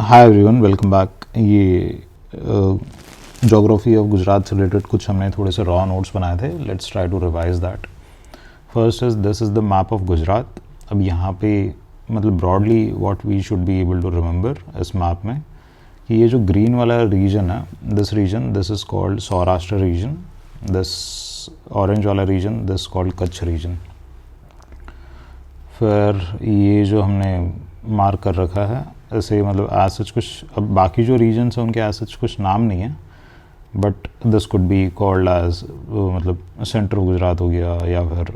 Hi everyone, welcome back. ये geography of Gujarat से related कुछ हमने थोड़े से रॉ नोट्स बनाए थे। Let's try to revise that. First is this is the map of Gujarat. अब यहाँ पे मतलब broadly what we should be able to remember इस मैप में कि ये जो ग्रीन वाला रीजन है, this is called Saurashtra region. This orange वाला region this called Kutch region. फिर ये जो हमने मार्क कर रखा है ऐसे मतलब एज सच कुछ, अब बाकी जो रीजन्स हैं उनके एज सच कुछ नाम नहीं है, but this could be called as मतलब सेंटर ऑफ गुजरात हो गया, या फिर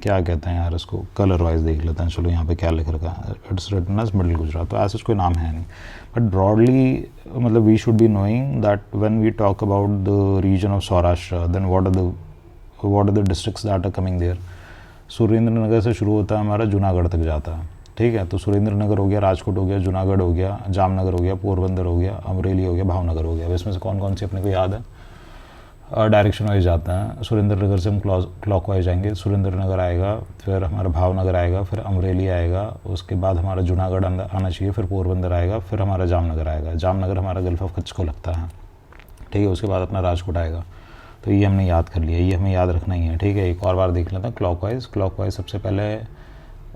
क्या कहते हैं यार इसको, कलर वाइज देख लेते हैं। चलो यहाँ पे क्या लिख रखा है, it's written as middle Gujarat, तो ऐसा कोई नाम है नहीं। बट ब्रॉडली मतलब we should be knowing that when we talk about the region of Saurashtra, then what are the districts that are coming there. Surendranagar से शुरू होता है हमारा, जूनागढ़ तक जाता है, ठीक है। तो सुरेंद्र नगर हो गया, राजकोट हो गया, जूनागढ़ हो गया, जामनगर हो गया, पोरबंदर हो गया, अमरेली हो गया, भावनगर हो गया। इसमें से कौन कौन सी अपने को याद है? डायरेक्शन वाइज जाते हैं। सुरेंद्र नगर से हम क्लॉक वाइज जाएंगे, सुरेंद्र नगर आएगा, फिर हमारा भावनगर आएगा, फिर अमरेली आएगा, उसके बाद हमारा जूनागढ़ आना चाहिए, फिर पोरबंदर आएगा, फिर हमारा जामनगर आएगा। जामनगर हमारा गल्फ ऑफ कच्छ को लगता है, ठीक है। उसके बाद अपना राजकोट आएगा। तो ये हमने याद कर लिया, ये हमें याद रखना ही है, ठीक है। एक और बार देख लेते हैं क्लॉकवाइज सबसे पहले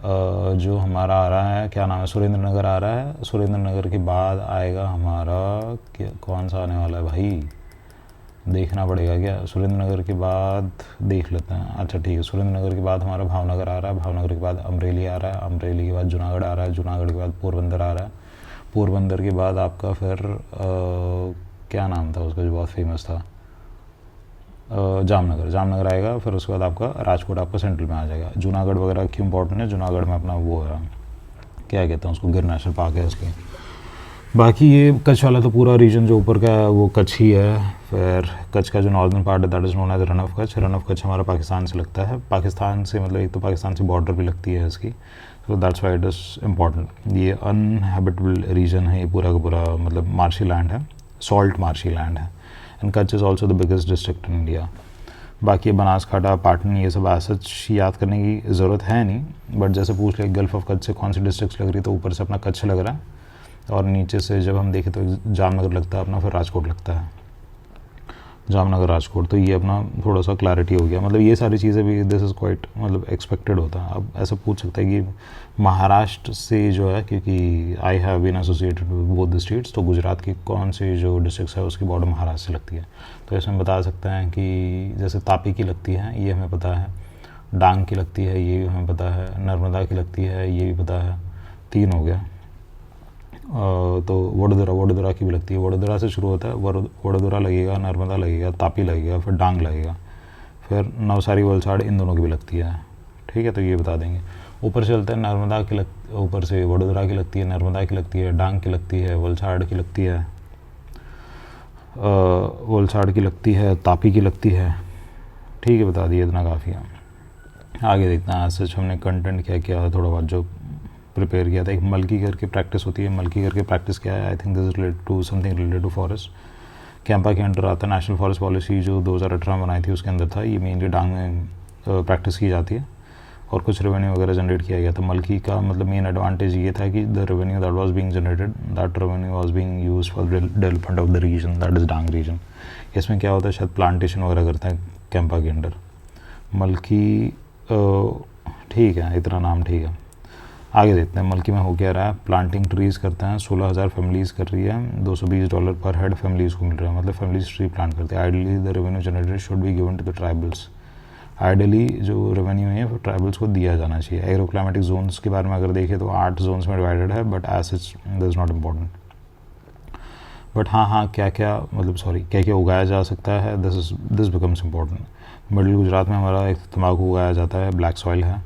जो हमारा आ रहा है, क्या नाम है, सुरेंद्र नगर आ रहा है। सुरेंद्र नगर के बाद आएगा हमारा कौन सा आने वाला है भाई, देखना पड़ेगा क्या। सुरेंद्र नगर के बाद देख लेते हैं, अच्छा ठीक है। सुरेंद्र नगर के बाद हमारा भावनगर आ रहा है, भावनगर के बाद अमरेली आ रहा है, अमरेली के बाद जूनागढ़ आ रहा है, जूनागढ़ के बाद पोरबंदर आ रहा है, पोरबंदर के बाद आपका फिर क्या नाम था उसका जो बहुत फेमस था, जामनगर आएगा। फिर उसके बाद आपका राजकोट आपका सेंट्रल में आ जाएगा। जूनागढ़ वगैरह क्यों इंपॉर्टेंट है, जूनागढ़ में अपना वो है, क्या कहते हैं उसको, गिर नेशनल पार्क है उसके। बाकी ये कच्छ वाला तो पूरा रीजन जो ऊपर का है वो कच्छ ही है। फिर कच्छ का जो नॉर्दर्न पार्ट है that is known as Rann of Kutch. Rann of Kutch हमारा पाकिस्तान से लगता है, पाकिस्तान से मतलब एक तो पाकिस्तान से बॉर्डर भी लगती है इसकी, तो that's why it is important. ये अनहैबिटेबल रीजन है, ये पूरा का पूरा मतलब मार्शी लैंड है, सॉल्ट मार्शी लैंड है। And Kutch is also the biggest district in India. बाकी बनासकाठा, पाटन, ये सब सच याद करने की ज़रूरत है नहीं, बट जैसे पूछ ले गल्फ ऑफ कच्छ से कौन सी डिस्ट्रिक्ट्स लग रही है, तो ऊपर से अपना कच्छ लग रहा है, और नीचे से जब हम देखें तो जामनगर लगता है अपना, फिर राजकोट लगता है, जामनगर राजकोट। तो ये अपना थोड़ा सा क्लैरिटी हो गया। मतलब ये सारी चीज़ें भी दिस इज़ क्वाइट मतलब एक्सपेक्टेड होता है। अब ऐसा पूछ सकता है कि महाराष्ट्र से जो है, क्योंकि I have been associated with both the states, तो गुजरात की कौन सी जो डिस्ट्रिक्ट है उसकी बॉर्डर महाराष्ट्र से लगती है। तो इसमें बता सकते हैं कि जैसे तापी की लगती है, ये हमें पता है, डांग की लगती है, ये भी हमें पता है, नर्मदा की लगती है, ये भी पता है, 3 हो गया। तो वडोदरा की भी लगती है, वडोदरा से शुरू होता है, वडोदरा लगेगा, नर्मदा लगेगा, तापी लगेगा, फिर डांग लगेगा, फिर नवसारी वलसाड़, इन दोनों की भी लगती है, ठीक है। तो ये बता देंगे। ऊपर से चलते हैं, नर्मदा की ऊपर से वडोदरा की लगती है, नर्मदा की लगती है, डांग की लगती है, वलसाड़ की लगती है, वलसाड़ की लगती है, तापी की लगती है, ठीक है। बता दिए, इतना काफ़ी है। आगे देखते हैं। आज सच हमने कंटेंट क्या किया थोड़ा बहुत जो प्रिपेयर किया था। एक मल्की करके प्रैक्टिस होती है, मल्की करके प्रैक्टिस क्या है, I think this related to something related to forest. CAMPA के अंडर आता है, नेशनल फॉरेस्ट पॉलिसी जो 2018 में बनाई थी उसके अंदर था। ये मेनली डांग में प्रैक्टिस की जाती है, और कुछ रेवेन्यू वगैरह जनरेट किया गया था। मल्की का मतलब मेन एडवांटेज ये था कि the revenue that was being generated, that revenue was being used for development of the region that is Dang region. इसमें क्या होता है, शायद प्लांटेशन वगैरह करते हैं कैंपा के अंडर। मल्की ठीक है, इतना नाम ठीक है। आगे देखते हैं मल्की में हो क्या रहा है। प्लांटिंग ट्रीज़ करते हैं, 16,000 फैमिलीज़ कर रही है, $220 पर हेड फैमिलीज़ को मिल रहा है, मतलब फैमिलीज ट्री प्लांट करते हैं। Ideally the revenue generated should be given to the tribals. Ideally जो रेवेन्यू है वो ट्राइबल्स को दिया जाना चाहिए। एग्रोक्लाइमेटिक जोन्स के बारे में अगर देखें तो 8 जोन्स में डिवाइडेड है, but as such this is not important. But हाँ, क्या क्या उगाया जा सकता है, this becomes important. Middle Gujarat में हमारा एक तंबाकू उगाया जाता है, ब्लैक सॉइल है,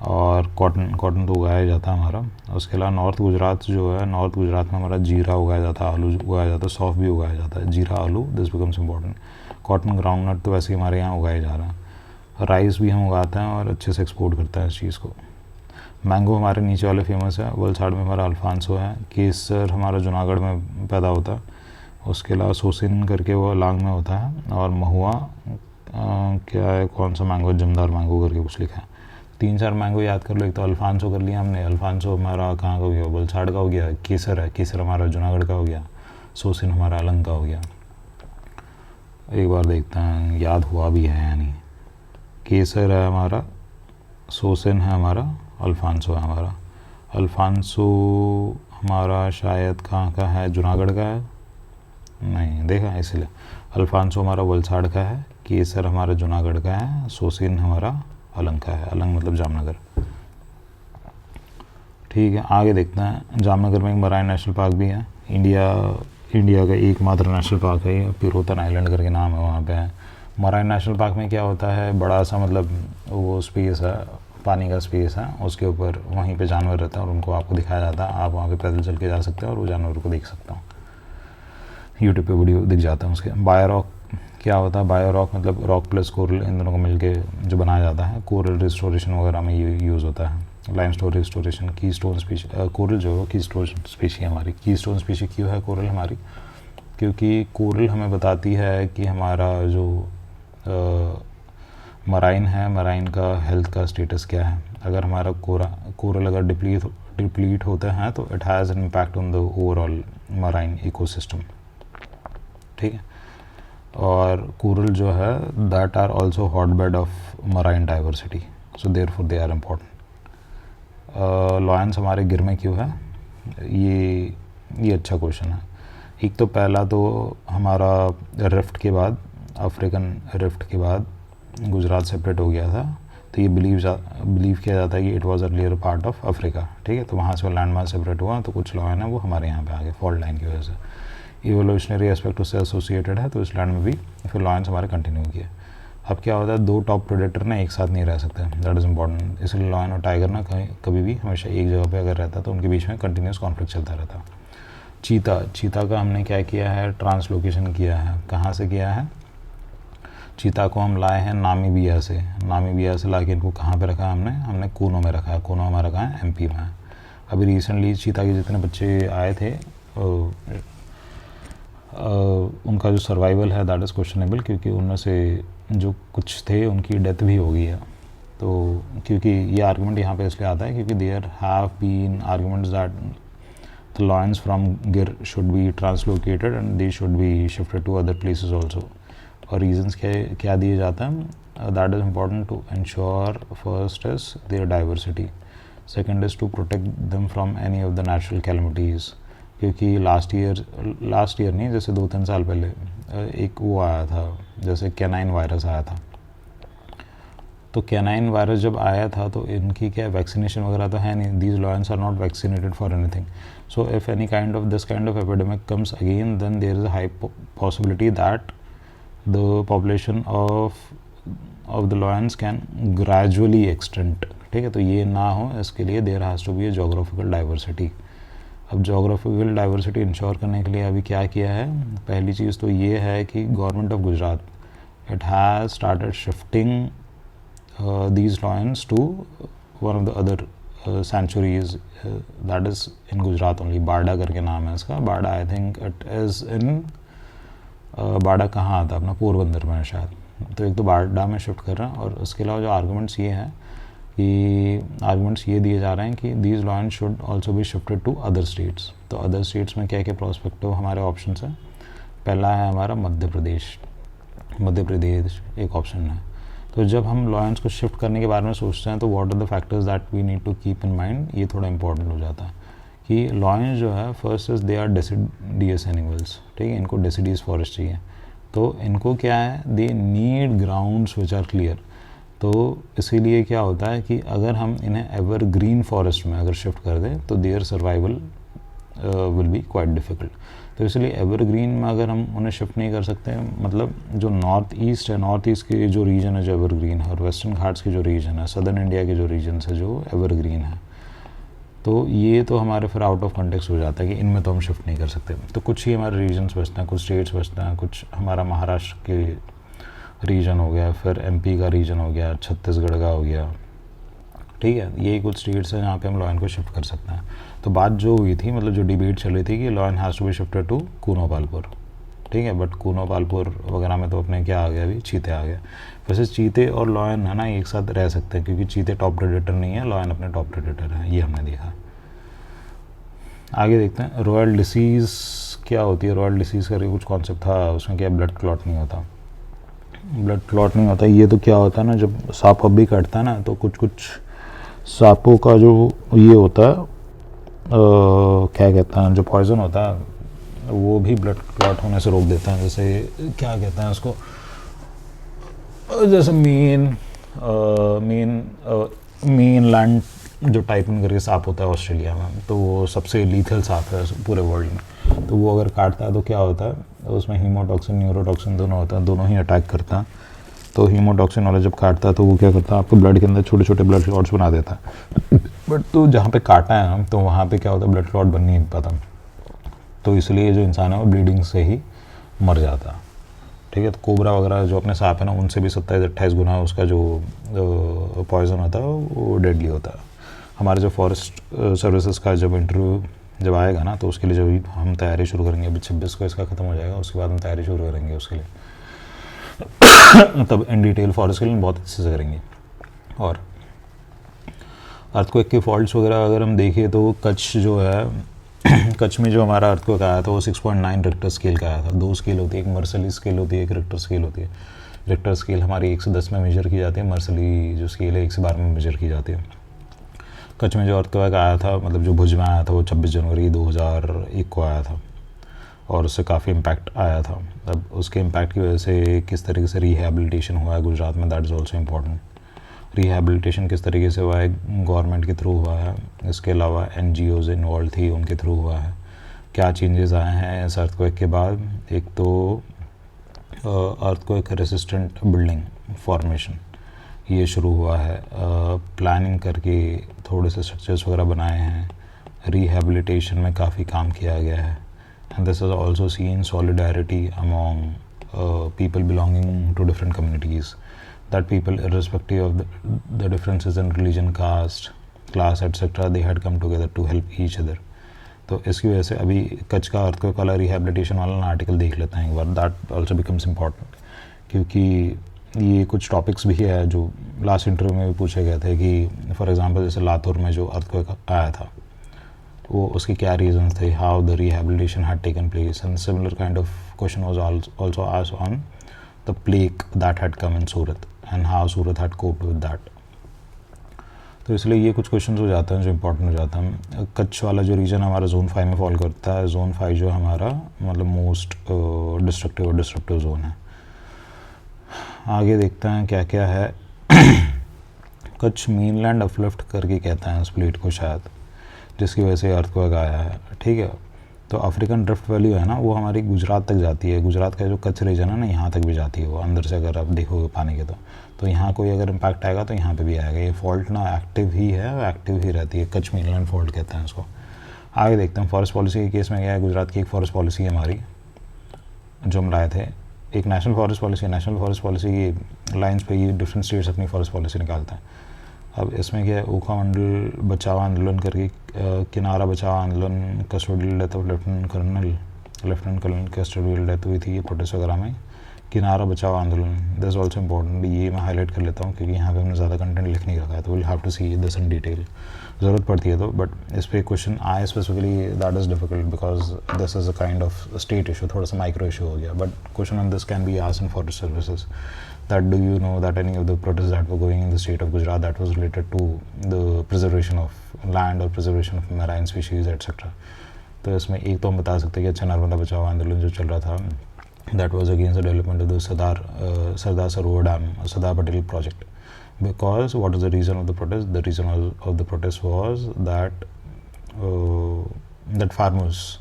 और कॉटन तो उगाया जाता है हमारा। उसके अलावा नॉर्थ गुजरात जो है, नॉर्थ गुजरात में हमारा जीरा उगाया जाता है, आलू उगाया जाता है, सौंफ भी उगाया जाता है, जीरा आलू, this becomes important. Cotton groundnut तो वैसे ही हमारे यहाँ उगाया जा रहा है। राइस भी हम उगाते हैं और अच्छे से एक्सपोर्ट करते हैं इस चीज़ को। मैंगो हमारे नीचे वाले फेमस है, वलसाड़ में हमारा अल्फांसो है, केसर हमारा जूनागढ़ में पैदा होता है। उसके अलावा सोसिन करके वो लांग में होता है, और महुआ क्या है, कौन सा मैंगो, जमदार मैंगो करके कुछ लिखा है। 3-4 मैंगो याद कर लो। एक तो अल्फांसो कर लिया हमने, अल्फांसो हमारा कहाँ का हो गया, वलसाड़ का हो गया। केसर है, केसर हमारा जूनागढ़ का हो गया। सोसिन हमारा अलंग का हो गया। एक बार देखते हैं याद हुआ भी है या नहीं। केसर है हमारा, सोसिन है हमारा, अल्फांसो है हमारा। अल्फांसो हमारा शायद कहाँ का है, जूनागढ़ का है, नहीं देखा इसलिए। अल्फांसो हमारा वलसाड़ का है, केसर हमारा जूनागढ़ का है, सोसिन हमारा अलंग का है। अलंग मतलब जामनगर। ठीक है, आगे देखते हैं। जामनगर में एक मराइन नेशनल पार्क भी है। इंडिया का एकमात्र नेशनल पार्क है ये, पिरोतन आइलैंड करके नाम है वहाँ पे है। मराइन नेशनल पार्क में क्या होता है, बड़ा सा मतलब वो स्पेस है, पानी का स्पेस है, उसके ऊपर वहीं पे जानवर रहता है और उनको आपको दिखाया जाता है। आप वहाँ पे पैदल चल के जा सकते हैं और वो जानवर को देख सकते हो। यूट्यूब पे वीडियो दिख जाता है उसके। बायो रॉक क्या होता है, बायो रॉक मतलब रॉक प्लस कोरल इन दोनों को मिलके जो बनाया जाता है। कोरल रिस्टोरेशन वगैरह में ये यूज़ होता है। Limestone restoration, keystone species, coral जो है कीस्टोन स्पीशी हमारी। कीस्टोन स्पीशी क्यों है कोरल हमारी, क्योंकि कोरल हमें बताती है कि हमारा जो मराइन है, मराइन का हेल्थ का स्टेटस क्या है। अगर हमारा कोरल अगर डिप्लीट होते हैं तो it has an impact on the overall marine ecosystem. ठीक है, और कोरल जो है that are also hotbed of marine diversity, so therefore they are important. Lions हमारे गिर में क्यों है, ये अच्छा क्वेश्चन है। एक तो पहला तो हमारा रिफ्ट के बाद, अफ्रीकन रिफ्ट के बाद गुजरात सेपरेट हो गया था, तो ये बिलीव किया जाता है कि it was earlier part of Africa. ठीक है, तो वहाँ से वो लैंड मास सेपरेट हुआ, तो कुछ लॉयन है वो हमारे यहाँ पे आ गए फॉल्ट लाइन की वजह से। इवोल्यूशनरी एस्पेक्ट उससे एसोसिएटेड है, तो इस लैंड में भी फिर लॉयंस हमारे कंटिन्यू किए। अब क्या होता है, दो टॉप प्रेडेटर ना एक साथ नहीं रह सकते, दैट इज़ इंपॉर्टेंट। इसलिए लॉयन और टाइगर ना कभी भी हमेशा एक जगह पे अगर रहता तो उनके बीच में कंटिन्यूस कॉन्फ्लिक्ट चलता रहता। चीता का हमने क्या किया है, ट्रांसलोकेशन किया है। कहाँ से किया है, चीता को हम लाए हैं नामीबिया से ला के इनको कहाँ पे रखा है हमने कूनो में रखा है। कूनो हमारा कहाँ है, MP में है। अभी रिसेंटली चीता के जितने बच्चे आए थे उनका जो सर्वाइवल है दैट इज़ क्वेश्चनेबल, क्योंकि उनमें से जो कुछ थे उनकी डेथ भी हो गई है। तो क्योंकि ये आर्गुमेंट यहाँ पे इसलिए आता है क्योंकि there have been arguments that the lions from Gir should be translocated and they should be shifted to other places also. और रीजंस क्या दिए जाते हैं, that is important to ensure first is there diversity, second is to protect them from any of the natural calamities. क्योंकि last year नहीं, जैसे 2-3 साल पहले एक वो आया था, जैसे कैनाइन वायरस आया था। तो कैनाइन वायरस जब आया था तो इनकी क्या वैक्सीनेशन वगैरह तो है नहीं, these lions are not vaccinated for anything. So if any kind of this kind of epidemic comes again, then there is a high possibility that the population of the lions can gradually extinct। ठीक है, तो ये ना हो इसके लिए there has to be a geographical diversity। अब geographical diversity ensure करने के लिए अभी क्या किया है, पहली चीज़ तो ये है कि government of Gujarat it has started shifting these lions to one of the other sanctuaries that is in Gujarat only। बाड़ा करके नाम है इसका। बाड़ा I think it is in बाड़ा कहाँ आता है अपना, पोरबंदर में शायद। तो एक तो बाड़ा में शिफ्ट कर रहे हैं, और उसके अलावा जो आर्गूमेंट्स ये हैं कि आर्गूमेंट्स ये दिए जा रहे हैं कि these lions should also be shifted to other states. तो अदर स्टेट्स में क्या क्या प्रोस्पेक्टिव हमारे ऑप्शन है, पहला है हमारा मध्य प्रदेश एक ऑप्शन है। तो जब हम लॉयंस को शिफ्ट करने के बारे में सोचते हैं तो what are the factors that we need to keep in mind, ये थोड़ा इंपॉर्टेंट हो जाता है कि लॉयंस जो है first is they are deciduous animals. ठीक है, इनको डेसिडियस फॉरेस्ट चाहिए, तो इनको क्या है, they need grounds which are clear. तो इसीलिए क्या होता है कि अगर हम इन्हें एवर ग्रीन फॉरेस्ट में अगर शिफ्ट कर दें तो their survival will be quite difficult. तो इसलिए एवर ग्रीन में अगर हम उन्हें शिफ्ट नहीं कर सकते, मतलब जो नॉर्थ ईस्ट के जो रीजन है जो एवर ग्रीन है, और वेस्टर्न घाट्स के जो रीजन है, सदर्न इंडिया के जो रीजन है जो एवर ग्रीन है, तो ये तो हमारे फिर आउट ऑफ कॉन्टेक्स्ट हो जाता है कि इनमें तो हम शिफ्ट नहीं कर सकते। तो कुछ ही हमारे रीजन्स बचते हैं, कुछ स्टेट्स बचते हैं, कुछ हमारा महाराष्ट्र के रीजन हो गया, फिर MP का रीजन हो गया, छत्तीसगढ़ का हो गया। ठीक है, यही कुछ स्टेट्स हैं जहाँ पे हम लॉयन को शिफ्ट कर सकते हैं। तो बात जो हुई थी, मतलब जो डिबेट चल रही थी कि lion has to be shifted to Kuno Palpur. ठीक है, बट कूनो पालपुर वगैरह में तो अपने क्या आ गया, अभी चीते आ गया। वैसे चीते और लॉयन है ना एक साथ रह सकते हैं, क्योंकि चीते टॉप प्रेडेटर नहीं है, लॉयन अपने टॉप प्रेडेटर है, ये हमने देखा। आगे देखते हैं रॉयल डिसीज़ क्या होती है। रॉयल डिसीज़ करके कुछ कॉन्सेप्ट था, उसमें क्या ब्लड क्लॉट नहीं होता, ब्लड क्लॉट नहीं होता। ये तो क्या होता है ना, जब सांप अब भी कटता है ना, तो कुछ कुछ सांपों का जो ये होता है क्या कहते हैं, जो पॉइजन होता है वो भी ब्लड क्लॉट होने से रोक देता है। जैसे क्या कहते हैं उसको, जैसे मेन लैंड जो टाइफन करके सांप होता है ऑस्ट्रेलिया में, तो वो सबसे लीथल सांप है पूरे वर्ल्ड में। तो वो अगर काटता है तो क्या होता है, उसमें हीमोटॉक्सिन न्यूरोटॉक्सिन दोनों होता है, दोनों ही अटैक करता है। तो हीमोटॉक्सिन वाला जब काटता है तो वो क्या करता है, आपको ब्लड के अंदर छोटे छोटे ब्लड क्लॉट्स बना देता है। बट तो जहाँ पे काटा है हम, तो वहाँ पे क्या होता है, ब्लड क्लॉट बन नहीं पाता, तो इसलिए जो इंसान है वो ब्लीडिंग से ही मर जाता है। ठीक है, तो कोबरा वगैरह जो अपने सांप है ना, उनसे भी 27-28 गुना उसका जो पॉइजन होता है वो डेडली होता है। हमारे जो फॉरेस्ट सर्विसेज का जब इंटरव्यू जब आएगा ना, तो उसके लिए जब हम तैयारी शुरू करेंगे, अभी 26 को इसका ख़त्म हो जाएगा, उसके बाद हम तैयारी शुरू करेंगे उसके लिए। तब इन डिटेल फॉरेस्ट के लिए बहुत अच्छे से करेंगे। और अर्थक्वेक के फॉल्ट्स वगैरह अगर हम देखें तो कच्छ जो है कच्छ में जो हमारा अर्थक्वेक आया था वो 6.9 रिक्टर स्केल का आया था। 2 स्केल होती है, एक मर्सली स्केल होती है, एक रिक्टर स्केल होती है। रिक्टर स्केल हमारी 1 से 10 में मेजर की जाती है, मर्सली जो स्केल है 1 से 12 में मेजर की जाती है। कच्छ में जो अर्थक्वेक आया था, मतलब जो भुज में आया था, वो 26 जनवरी 2001 को आया था, और उससे काफ़ी इम्पैक्ट आया था। अब उसके इम्पैक्ट की वजह से किस तरीके से रिहैबिलिटेशन हुआ है गुजरात में, that is also important. Rehabilitation किस तरीके से हुआ है, गवर्नमेंट के थ्रू हुआ है, इसके अलावा NGOs इन्वॉल्व थी, उनके थ्रू हुआ है। क्या चेंजेस आए हैं इस अर्थक्वेक के बाद, एक तो अर्थक्वेक रेसिस्टेंट बिल्डिंग फॉर्मेशन ये शुरू हुआ है, प्लानिंग करके थोड़े से स्ट्रक्चर्स वगैरह बनाए हैं, रिहैबिलिटेशन में काफ़ी काम किया गया है। And this is also seen solidarity among people belonging to different communities, that people irrespective of the differences in religion, caste, class etc, they had come together to help each other। तो इसकी वजह से अभी कच्छ का earthquake वाला rehabilitation वाला article देख लेते हैं एक बार, दैट ऑल्सो बिकम्स इम्पॉर्टेंट, क्योंकि ये कुछ टॉपिक्स भी है जो लास्ट इंटरव्यू में भी पूछे गए थे कि फॉर एग्जांपल जैसे लातूर में जो अर्थक्वेक आया था, वो उसके क्या रीजंस थे, how the rehabilitation had taken place, and similar kind of question was also asked on the plague that had come in Surat and how Surat had coped with that। तो इसलिए ये कुछ क्वेश्चंस हो जाते हैं जो important हो जाता है। कच्छ वाला जो रीजन हमारा जोन 5 में फॉल करता है, जोन 5 जो हमारा मतलब मोस्ट डिस्ट्रक्टिव जोन है। आगे देखते हैं क्या क्या है। कच्छ मेनलैंड अपलिफ्ट करके कहता है इस प्लेट को शायद, जिसकी वजह से अर्थक्वेक आया है। ठीक है, तो अफ्रीकन ड्रिफ्ट वैली है ना, वो हमारी गुजरात तक जाती है। गुजरात का जो कच्छ रीजन है ना, यहाँ तक भी जाती है वो अंदर से, अगर आप देखोगे पानी के तो यहाँ कोई अगर इम्पैक्ट आएगा तो यहाँ पे भी आएगा। ये फॉल्ट ना एक्टिव ही है, एक्टिव ही रहती है, कच्छ मेनलैंड फॉल्ट कहते हैं इसको। आगे देखते हैं फॉरेस्ट पॉलिसी के केस में क्या है। गुजरात की एक फॉरेस्ट पॉलिसी है हमारी जो हम लाए थे, एक national forest policy. National forest policy की लाइन्स पे ये डिफरेंट स्टेट्स अपनी फॉरेस्ट पॉलिसी निकालते हैं। अब इसमें क्या है, ओखा मंडल बचाव आंदोलन करके, किनारा बचाव आंदोलन, custodial death of lieutenant colonel custodial death हुई थी ये प्रोटेस्ट वगैरह में, किनारा बचाव आंदोलन। दिस ऑल्सो इम्पॉर्टेंट, ये मैं हाईलाइट कर लेता हूँ क्योंकि यहाँ पे हमने ज़्यादा कंटेंट लिख नहीं रखा है, तो will have to see this in detail, ज़रूरत पड़ती है तो। बट इस पर क्वेश्चन आए specifically, that is difficult because this is a kind of state issue, थोड़ा सा माइक्रो इशू हो गया। But question on this can be asked in forest services, that do you know that any of the protests that were going in the state of Gujarat that was related to the preservation of land or preservation of marine species etc। तो इसमें एक तो हम बता सकते हैं कि अच्छा नर्मदा बचाओ आंदोलन जो चल रहा था, that was against the development of the Sardar Sarovar Dam, Sardar Patel project, because what is the reason of the protest? The reason of the protest was that that farmers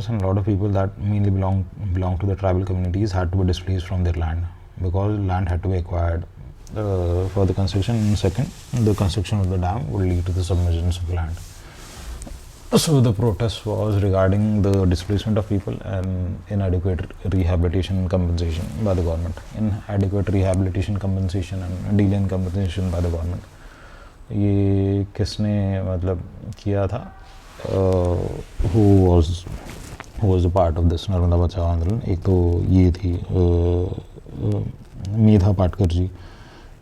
and a lot of people that mainly belong to the tribal communities had to be displaced from their land because land had to be acquired for the construction. In second, the construction of the dam would lead to the submergence of land. So the protest was regarding the displacement of people and inadequate rehabilitation and compensation by the government. Inadequate rehabilitation, compensation and delay in compensation by the government. ये किसने मतलब किया था? Who was was a part of this Narmada बचाओ आंदोलन। एक तो ये थी मेधा पाटकर जी,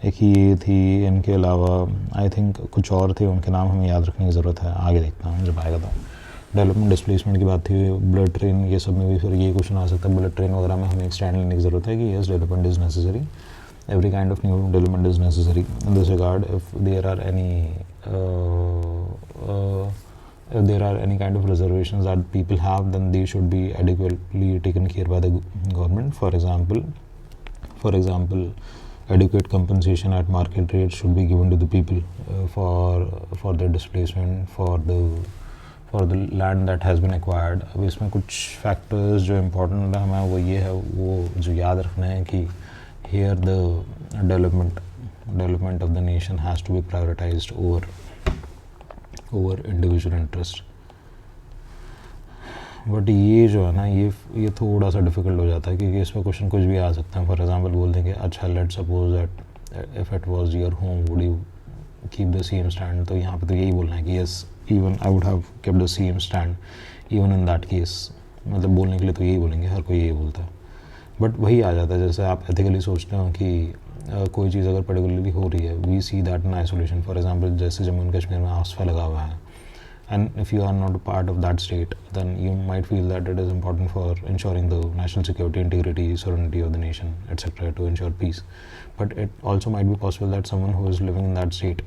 एक ये थी, इनके अलावा आई थिंक कुछ और थे, उनके नाम हमें याद रखने की ज़रूरत है, आगे देखता हूँ जब आएगा तो। डेवलपमेंट डिस्प्लेसमेंट की बात थी, बुलेट ट्रेन, ये सब में भी फिर ये क्वेश्चन आ सकता है, बुलेट ट्रेन वगैरह में हमें एक स्टैंड लेने की ज़रूरत है कि yes development is necessary, every kind of new development is necessary in this regard. If there are any kind of reservations that people have, then they should be adequately taken care by the government. For example, adequate compensation at market rate should be given to the people for their displacement, for the land that has been acquired. अब इसमें कुछ factors जो important है हमें वो ये है, वो जो याद रखना है कि here the development of the nation has to be prioritized over individual interest. But ये जो है ना, ये थोड़ा सा डिफ़िकल्ट हो जाता है क्योंकि इसमें क्वेश्चन कुछ भी आ सकता है। फॉर एग्जांपल बोल देंगे अच्छा let suppose that if it was your home would you keep the same stand, तो यहाँ पे तो यही बोलना है कि yes even I would have kept the same stand even in that case. मतलब बोलने के लिए तो यही बोलेंगे, हर कोई यही बोलता है। बट वही आ जाता है जैसे आप एथिकली सोचते हो कि कोई चीज़ अगर पर्टिकुलरली हो रही है, we see that in isolation. For example जैसे जम्मू एंड कश्मीर में आसफा लगा हुआ है, and if you are not a part of that state, then you might feel that it is important for ensuring the national security, integrity, sovereignty of the nation, etc., to ensure peace. But it also might be possible that someone who is living in that state,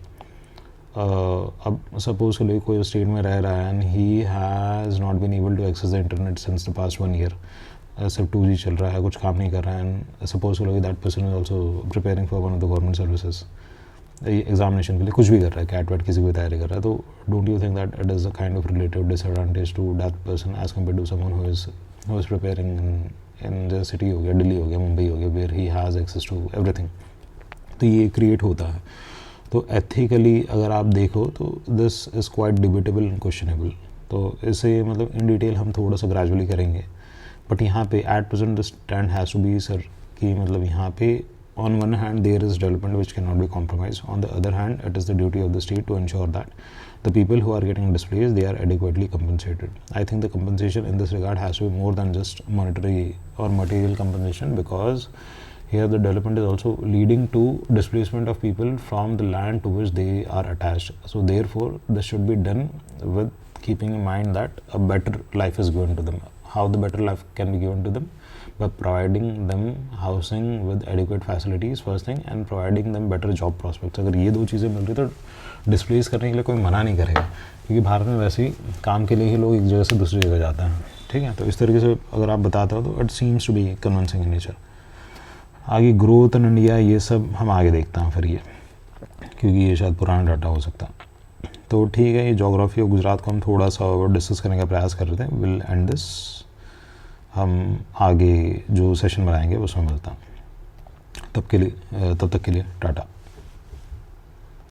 अब suppose के लिए कोई state में रह रहा है and he has not been able to access the internet since the past 1 year, सिर्फ 2G चल रहा है, कुछ काम नहीं कर रहा है, एंड सपोज के लिए that person is also preparing for one of the government services, examination के लिए कुछ भी कर रहा है, कैट वैट किसी की तैयारी कर रहा है, तो don't you think that it is a kind of relative disadvantage to that person as compare to someone who is preparing in the city हो गया, दिल्ली हो गया, मुंबई हो गया, where he has access to everything. तो ये क्रिएट होता है। तो एथिकली अगर आप देखो तो this is quite debatable and questionable. तो इसे मतलब इन डिटेल हम थोड़ा सा ग्रेजुअली करेंगे, बट यहाँ पे at present the stand has to be sir कि मतलब यहाँ पे on one hand there is development which cannot be compromised, on the other hand it is the duty of the state to ensure that the people who are getting displaced, they are adequately compensated. I think the compensation in this regard has to be more than just monetary or material compensation, because here the development is also leading to displacement of people from the land to which they are attached. So therefore this should be done with keeping in mind that a better life is given to them. How the better life can be given to them? By providing them housing with adequate facilities first thing, and providing them better job prospects. अगर ये दो चीज़ें मिल रही तो displace करने के लिए कोई मना नहीं करेगा, क्योंकि भारत में वैसे ही काम के लिए ही लोग एक जगह से दूसरी जगह जाते हैं। ठीक है, तो इस तरीके से अगर आप बताते हो तो it seems to be convincing in nature. आगे ग्रोथ इन इंडिया, ये सब हम आगे देखते हैं फिर ये, क्योंकि ये शायद पुराना डाटा हो सकता है। तो ठीक है, ये जोग्राफी और गुजरात को हम थोड़ा सा और डिस्कस करने का प्रयास कर रहे थे। विल एंड दिस, हम आगे जो सेशन बनाएंगे उसमें मिलता हूँ। तब तक के लिए टाटा।